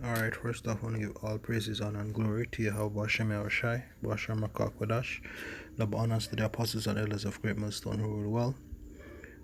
Alright, first off, I want to give all praises, honor, and glory to Yahweh Hashem Yahushai, Bashem Rakakwadash, love honors to the apostles and elders of Great Millstone who rule well.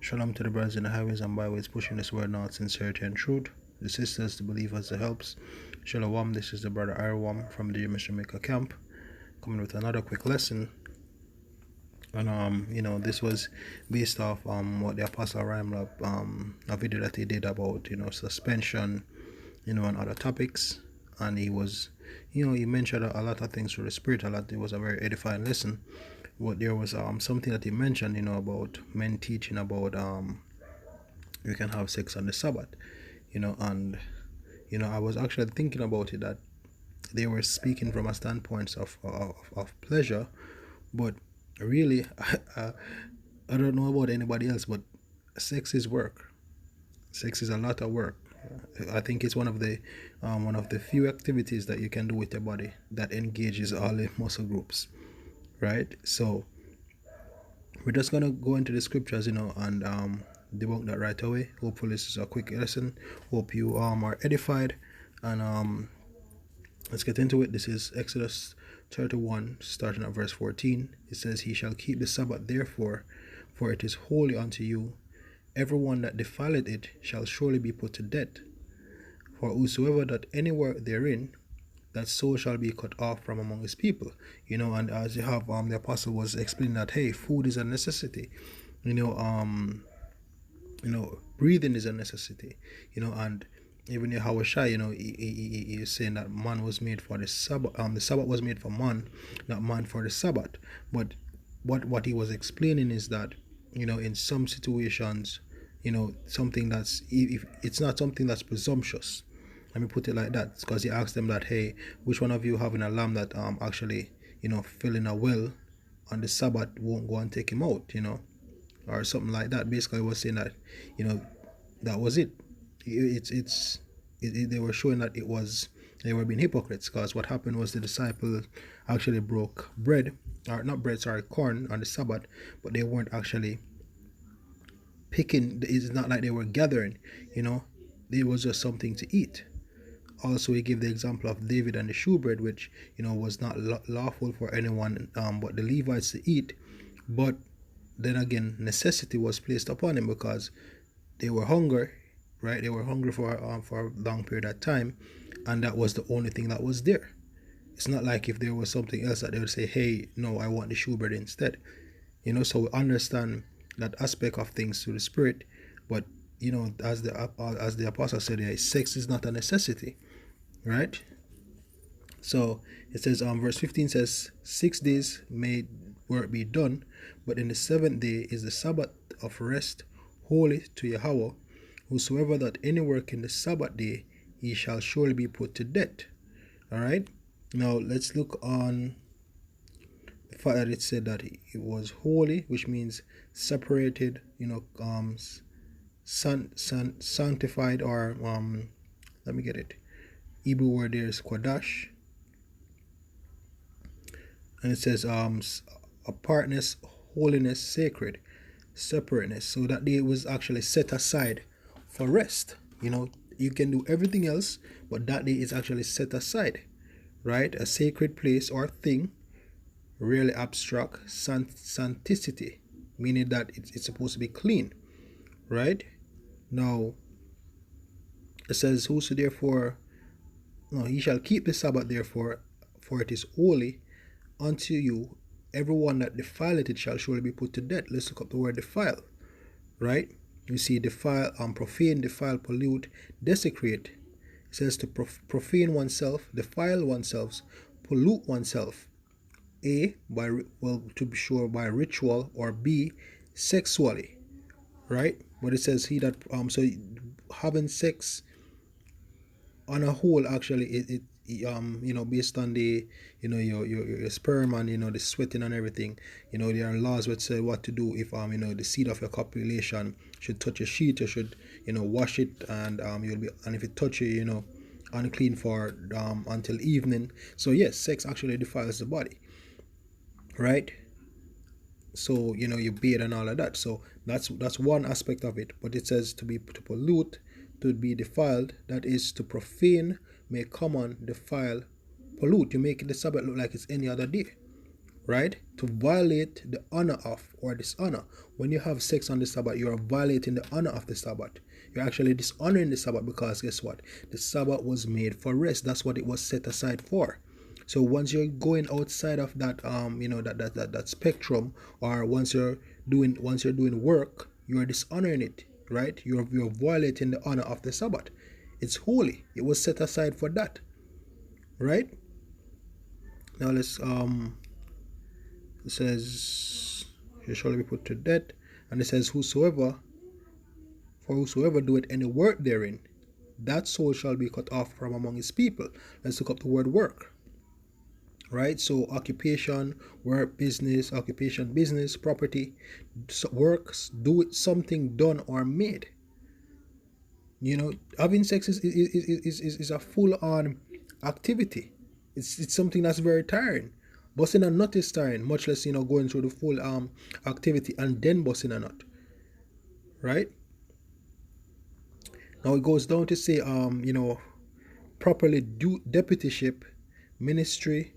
Shalom to the brothers in the highways and byways pushing this word out sincerity and truth. The sisters, the believers, the helps. Shalom, this is the brother Irwam from the Mission Maker camp, coming with another quick lesson. And this was based off what the Apostle Rhyme a video that he did about suspension, and other topics. And he was, he mentioned a lot of things through the spirit. It was a very edifying lesson. But there was something that he mentioned, about men teaching about you can have sex on the Sabbath, and I was actually thinking about it, that they were speaking from a standpoint of pleasure, but really I don't know about anybody else, but sex is work. Sex is a lot of work. I think it's one of the few activities that you can do with your body that engages all the muscle groups, right? So we're just gonna go into the scriptures, and debunk that right away. Hopefully this is a quick lesson. Hope you are edified, and let's get into it. This is Exodus 31, starting at verse 14. It says, "He shall keep the Sabbath therefore, for it is holy unto you. Everyone that defileth it shall surely be put to death. For whosoever that anywhere therein, that soul shall be cut off from among his people." And as you have the apostle was explaining that, hey, food is a necessity. Breathing is a necessity. And even Yahushua, he is saying that man was made for the Sabbath. The Sabbath was made for man, not man for the Sabbath. But what he was explaining is that, in some situations, something that's, if it's not something that's presumptuous. Let me put it like that, because he asked them that, hey, which one of you having a lamb that actually, filling a well on the Sabbath won't go and take him out, or something like that. Basically, he was saying that, that was it. They were showing that they were being hypocrites, because what happened was the disciples actually broke bread, or not bread, sorry, corn on the Sabbath, but they weren't actually picking. It's not like they were gathering, it was just something to eat. Also, he gave the example of David and the shewbread, which was not lawful for anyone but the Levites to eat. But then again, necessity was placed upon him because they were hungry, right? They were hungry for a long period of time, and that was the only thing that was there. It's not like if there was something else that they would say, hey, no, I want the shewbread instead. So we understand that aspect of things through the spirit. But as the apostle said, sex is not a necessity, right? So it says, verse 15 says, 6 days may work be done, but in the 7th day is the Sabbath of rest, holy to Yahweh. Whosoever that any work in the Sabbath day, he shall surely be put to death. All right. Now let's look on the fact that it said that it was holy, which means separated, sanctified, or let me get it. Hebrew word there is quadash, and it says apartness, holiness, sacred, separateness. So that day was actually set aside for rest. You can do everything else, but that day is actually set aside, right? A sacred place or thing, really abstract, sancticity, meaning that it's supposed to be clean, right? Now it says, whoso therefore, no, he shall keep the Sabbath therefore, for it is holy unto you. Everyone that defileth it shall surely be put to death. Let's look up the word defile, right? You see, defile, profane, defile, pollute, desecrate. It says to profane oneself, defile oneself, pollute oneself. A, to be sure, by ritual, or B, sexually, right? But it says he that so having sex on a whole, actually, it based on the your sperm and the sweating and everything, there are laws which say what to do if the seed of your copulation should touch a sheet. You should wash it, and you'll be, and if it touch you, unclean for until evening. So yes, sex actually defiles the body, right? So you bathe and all of that. So that's one aspect of it. But it says to pollute, to be defiled, that is to profane, make common, defile, pollute. You make the Sabbath look like it's any other day, right? To violate the honor of or dishonor. When you have sex on the Sabbath, you are violating the honor of the Sabbath. You're actually dishonoring the Sabbath, because guess what? The Sabbath was made for rest. That's what it was set aside for. So once you're going outside of that, that spectrum, or once you're doing work, you are dishonoring it, right? You're violating the honor of the Sabbath. It's holy. It was set aside for that, right? Now let's it says, "You shall be put to death," and it says, "Whosoever doeth any work therein, that soul shall be cut off from among his people." Let's look up the word work. Right, so occupation, work, business, occupation, business, property, works, do it, something done or made. Having sex is a full-on activity. It's something that's very tiring. Busting a nut is tiring, much less going through the full activity and then busting a nut. Right. Now it goes down to say properly do deputyship, ministry,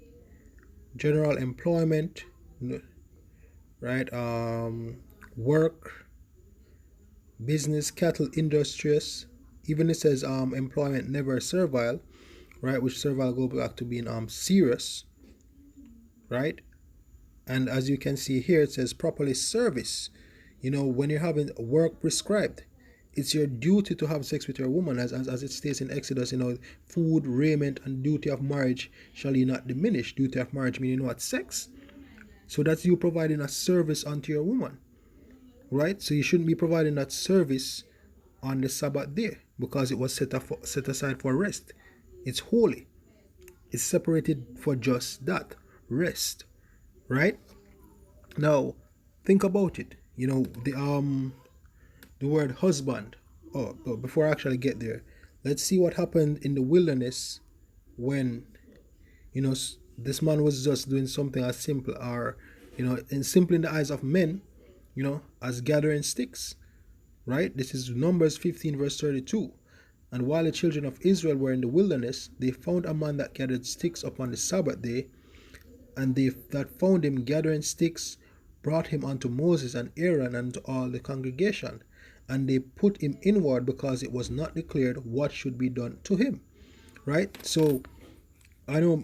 general employment, right? Work, business, cattle, industrious. Even it says employment never servile, right? Which servile go back to being serious, right? And as you can see here, it says properly service. When you're having work prescribed, it's your duty to have sex with your woman, as it states in Exodus. Food, raiment, and duty of marriage shall ye not diminish. Duty of marriage meaning what? Sex. So that's you providing a service unto your woman, right? So you shouldn't be providing that service on the Sabbath day, because it was set aside for rest. It's holy. It's separated for just that, rest, right? Now think about it. The word husband. Oh, but before I actually get there, let's see what happened in the wilderness when this man was just doing something as simple, or simple in the eyes of men, as gathering sticks, right? This is Numbers 15 verse 32. "And while the children of Israel were in the wilderness, they found a man that gathered sticks upon the Sabbath day, and they that found him gathering sticks brought him unto Moses and Aaron and to all the congregation. And they put him inward, because it was not declared what should be done to him." Right? So I know,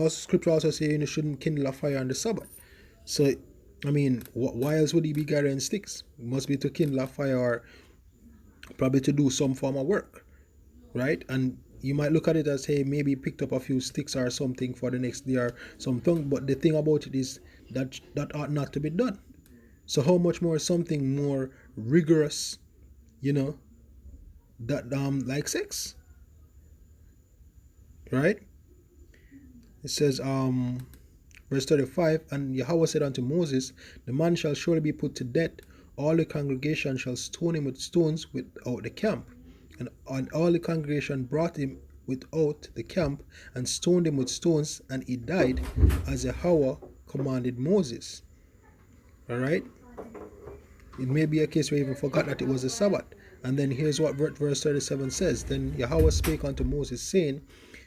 scripture also saying you shouldn't kindle a fire on the Sabbath. So why else would he be gathering sticks? It must be to kindle a fire, or probably to do some form of work, right? And you might look at it as, hey, maybe he picked up a few sticks or something for the next day or something. But the thing about it is that ought not to be done. So how much more something more rigorous, that like sex, right? It says verse 35, "And Yahweh said unto Moses, The man shall surely be put to death. All the congregation shall stone him with stones without the camp. And all the congregation brought him without the camp and stoned him with stones, and he died as Yahweh commanded Moses." All right. It may be a case where you even forgot that it was a Sabbath. And then here's what verse 37 says. "Then Yahweh spake unto Moses, saying,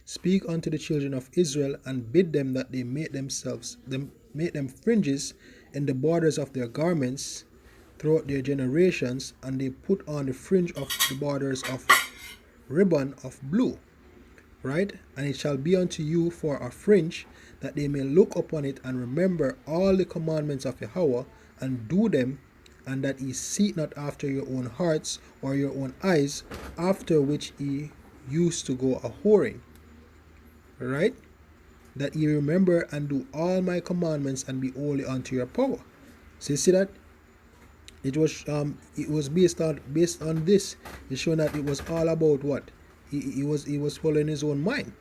Speak unto the children of Israel, and bid them that they make them fringes in the borders of their garments throughout their generations, and they put on the fringe of the borders of ribbon of blue, right? And it shall be unto you for a fringe, that they may look upon it and remember all the commandments of Yahweh, and do them, and that ye seek not after your own hearts or your own eyes, after which ye used to go a whoring." Right? "That ye remember and do all my commandments, and be holy unto your power." So you see that it was based on this. It's showing that it was all about what he was following his own mind,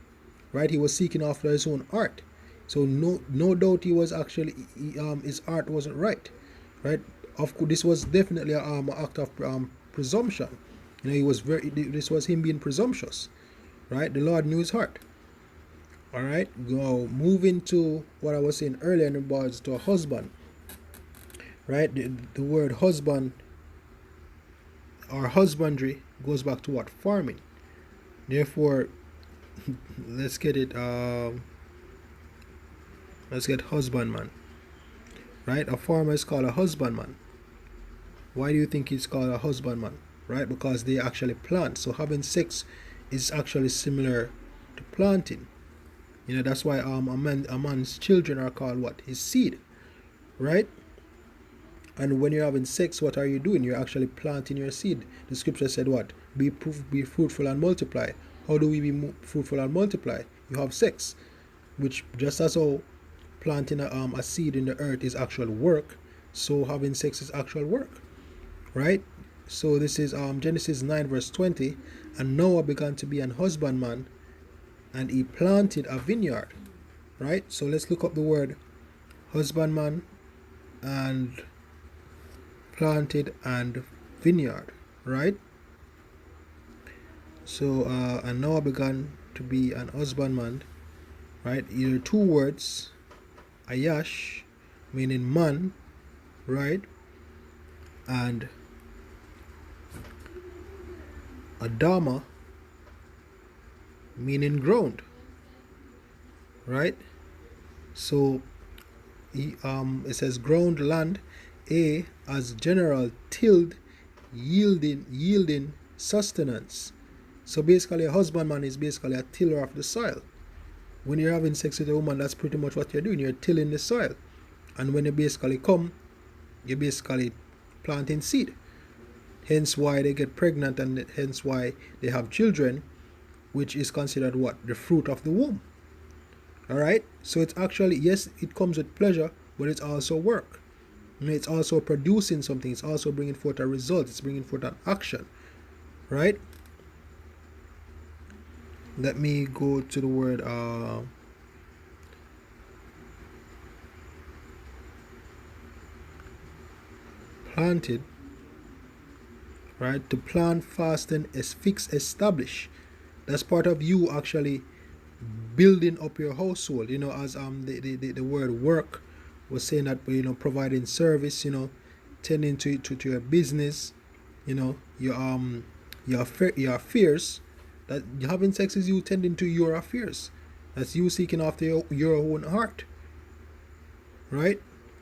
right? He was seeking after his own art. So no doubt he was actually his art wasn't right, right? Of course, this was definitely an act of presumption. This was him being presumptuous, right? The Lord knew his heart. All right, go moving to what I was saying earlier in regards to a husband, right? The word husband our husbandry goes back to what? Farming. Therefore, let's get it. Let's get husbandman. Right? A farmer is called a husbandman. Why do you think he's called a husbandman? Right? Because they actually plant. So having sex is actually similar to planting. That's why a man's children are called what? His seed. Right? And when you're having sex, what are you doing? You're actually planting your seed. The scripture said what? Be fruitful and multiply. How do we be fruitful and multiply? You have sex, which just as how planting a seed in the earth is actual work, so having sex is actual work, right? So this is Genesis 9 verse 20. And Noah began to be an husbandman, and he planted a vineyard, right? So let's look up the word husbandman and planted and vineyard, right? So and Noah began to be an husbandman, right? Either two words, ayash, meaning man, right? And adama, meaning ground, right? So it says ground, land, as general, tilled, yielding sustenance. So basically a husbandman is basically a tiller of the soil. When you're having sex with a woman, that's pretty much what you're doing. You're tilling the soil. And when you basically come, you're basically planting seed. Hence why they get pregnant, and hence why they have children, which is considered what? The fruit of the womb. Alright? So it's actually, yes, it comes with pleasure, but it's also work. It's also producing something. It's also bringing forth a result. It's bringing forth an action. Right? Let me go to the word planted. Right? To plant, fasten, fix, establish. That's part of you actually building up your household. As the word work was saying, that providing service, tending to your business, your affairs. That having sex is you tending to your affairs. That's you seeking after your own heart. Right?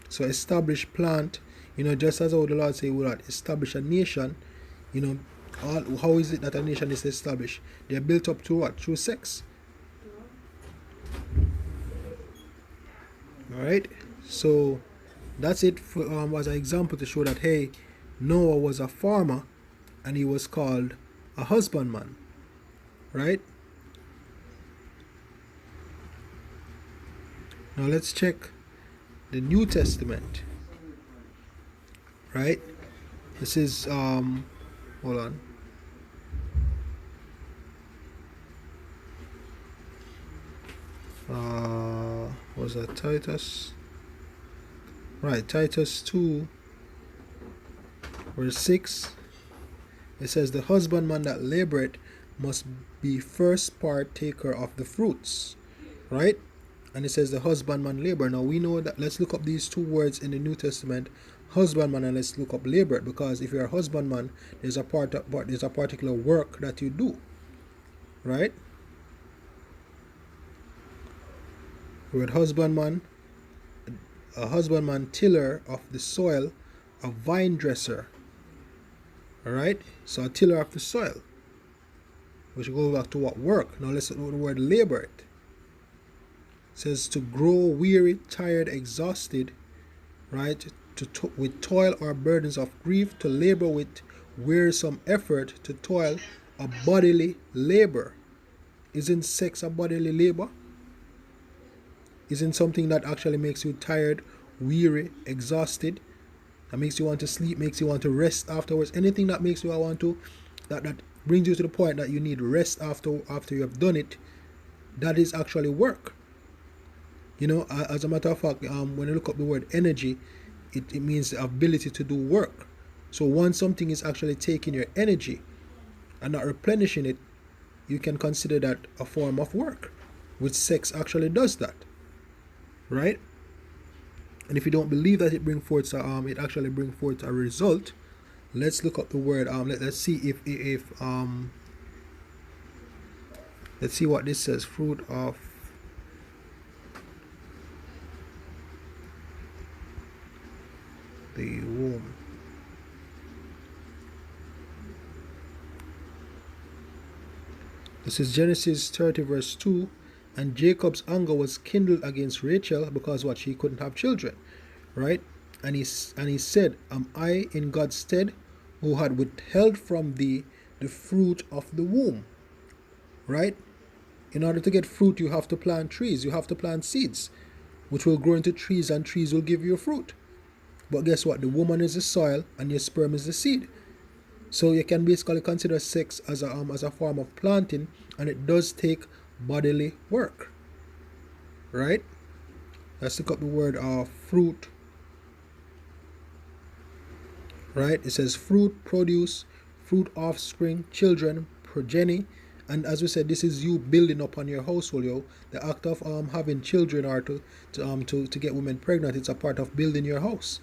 So establish, plant, just as how the Lord say, will establish a nation. How is it that a nation is established? They are built up to what? Through sex. Alright? So that's it for, as an example to show that, hey, Noah was a farmer and he was called a husbandman. Right? Now let's check the New Testament. Right? This is hold on. Was that Titus? Right, Titus 2 verse 6. It says, the husbandman that laboreth must be first partaker of the fruits. Right? And it says the husbandman labor. Now we know that. Let's look up these two words in the New Testament, husbandman, and let's look up labor, because if you're a husbandman, there's a particular work that you do. Right? Word husbandman, a husbandman, tiller of the soil, a vine dresser. Alright? So a tiller of the soil, which go back to what? Work. Now let's look at the word labor. It says to grow weary, tired, exhausted, right? With toil or burdens of grief, to labor with wearisome effort, to toil, a bodily labor. Isn't sex a bodily labor? Isn't something that actually makes you tired, weary, exhausted, that makes you want to sleep, makes you want to rest afterwards? Anything that makes you want to, that brings you to the point that you need rest after you have done it, that is actually work. As a matter of fact, when you look up the word energy, it means the ability to do work. So once something is actually taking your energy and not replenishing it, you can consider that a form of work, which sex actually does that. Right? And if you don't believe that it actually brings forth a result, Let's look up the word. Let's see if let's see what this says. Fruit of the womb. This is Genesis 30 verse 2. And Jacob's anger was kindled against Rachel because what, she couldn't have children, right? And he said, am I in God's stead, who had withheld from thee the fruit of the womb? Right? In order to get fruit, you have to plant trees. You have to plant seeds, which will grow into trees, and trees will give you fruit. But guess what? The woman is the soil, and your sperm is the seed. So you can basically consider sex as a form of planting, and it does take bodily work. Right? Let's look up the word of fruit. Right? It says fruit, produce, fruit, offspring, children, progeny. And as we said, this is you building upon your household, yo. The act of having children or to get women pregnant, it's a part of building your house.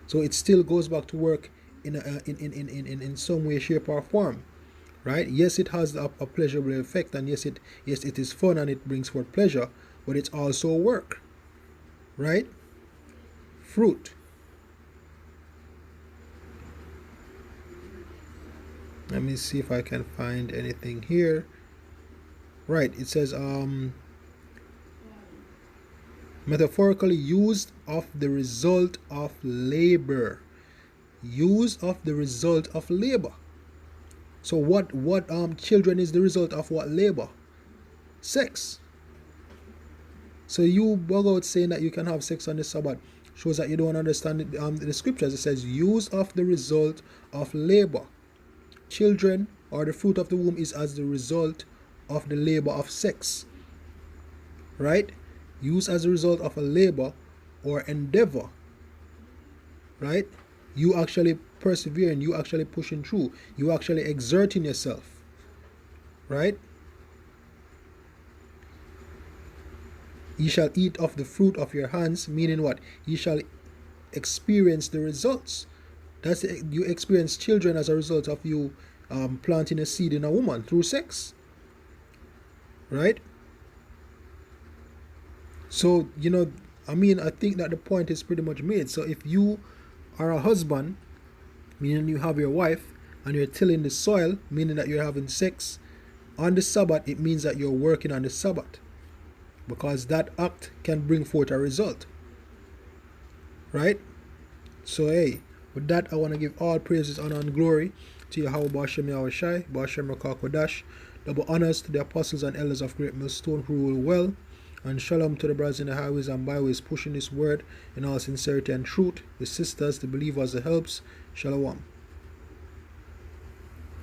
So it still goes back to work in some way, shape, or form. Right? Yes, it has a pleasurable effect, and yes, it is fun and it brings forth pleasure, but it's also work. Right? Fruit. Let me see if I can find anything here. Right, it says metaphorically used of the result of labor. Use of the result of labor. So what children is the result of what labor? Sex. So you bug out saying that you can have sex on the Sabbath shows that you don't understand the scriptures. It says use of the result of labor. Children, or the fruit of the womb, is as the result of the labor of sex. Right? Use as a result of a labor or endeavor. Right? You actually persevering, you actually pushing through, you actually exerting yourself. Right? Ye shall eat of the fruit of your hands, meaning what? Ye shall experience the results. That's you experience children as a result of you planting a seed in a woman through sex. Right? So, I think that the point is pretty much made. So if you are a husband, meaning you have your wife, and you're tilling the soil, meaning that you're having sex on the Sabbath, it means that you're working on the Sabbath, because that act can bring forth a result. Right? So hey, with that, I want to give all praises, honor, and glory to Yahweh Bashem Yahushai, Bashem Rakakodash. Double honors to the apostles and elders of Great Millstone who rule well. And shalom to the brothers in the highways and byways pushing this word in all sincerity and truth. The sisters, the believers, the helps. Shalom.